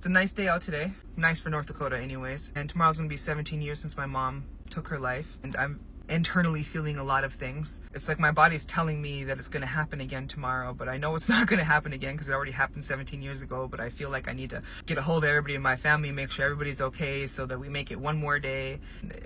It's a nice day out today. Nice for North Dakota anyways. And tomorrow's gonna be 17 years since my mom took her life. And I'm internally feeling a lot of things. It's like my body's telling me that it's gonna happen again tomorrow, but I know it's not gonna happen again because it already happened 17 years ago. But I feel like I need to get a hold of everybody in my family, make sure everybody's okay so that we make it one more day.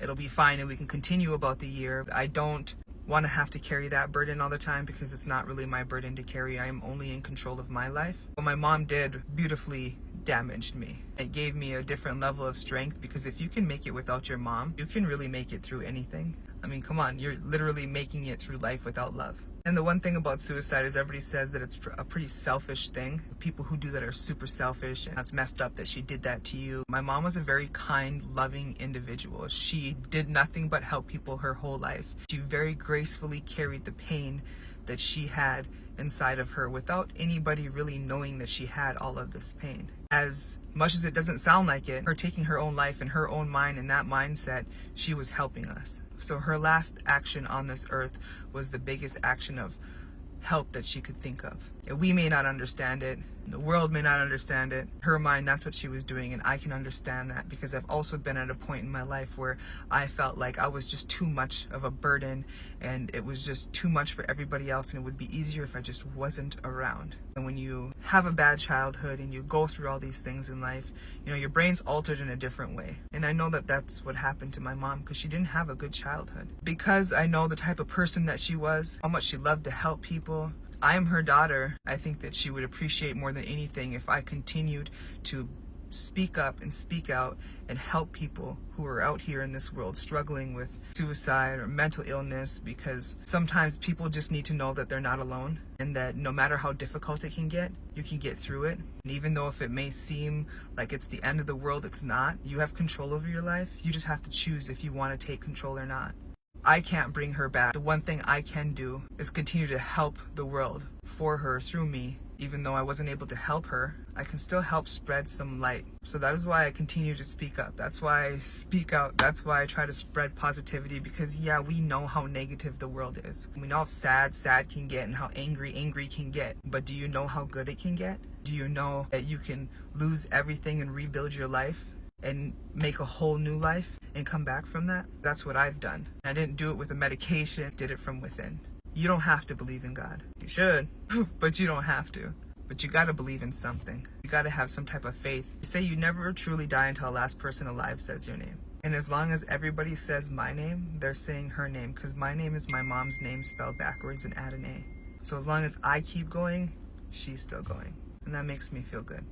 It'll be fine and we can continue about the year. I don't want to have to carry that burden all the time because it's not really my burden to carry. I am only in control of my life. What my mom did beautifully damaged me. It gave me a different level of strength because if you can make it without your mom, you can really make it through anything. I mean, come on, you're literally making it through life without love. And the one thing about suicide is everybody says that it's a pretty selfish thing. People who do that are super selfish, and that's messed up that she did that to you. My mom was a very kind, loving individual. She did nothing but help people her whole life. She very gracefully carried the pain that she had inside of her without anybody really knowing that she had all of this pain. As much as it doesn't sound like it, her taking her own life in her own mind and that mindset, she was helping us. So her last action on this earth was the biggest action of help that she could think of. We may not understand it, the world may not understand it. Her mind, that's what she was doing, and I can understand that because I've also been at a point in my life where I felt like I was just too much of a burden and it was just too much for everybody else, and it would be easier if I just wasn't around. And when you have a bad childhood and you go through all these things in life, you know, your brain's altered in a different way. And I know that that's what happened to my mom because she didn't have a good childhood. Because I know the type of person that she was, how much she loved to help people, I am her daughter. I think that she would appreciate more than anything if I continued to speak up and speak out and help people who are out here in this world struggling with suicide or mental illness, because sometimes people just need to know that they're not alone and that no matter how difficult it can get, you can get through it. And even though if it may seem like it's the end of the world, it's not. You have control over your life. You just have to choose if you want to take control or not. I can't bring her back. The one thing I can do is continue to help the world for her through me. Even though I wasn't able to help her, I can still help spread some light. So that is why I continue to speak up. That's why I speak out. That's why I try to spread positivity, because yeah, we know how negative the world is. We know how sad can get and how angry can get. But do you know how good it can get? Do you know that you can lose everything and rebuild your life and make a whole new life and come back from that? That's what I've done. I didn't do it with a medication, I did it from within. You don't have to believe in God. You should, but you don't have to. But you gotta believe in something. You gotta have some type of faith. You say you never truly die until the last person alive says your name. And as long as everybody says my name, they're saying her name, because my name is my mom's name spelled backwards and add an A. So as long as I keep going, she's still going. And that makes me feel good.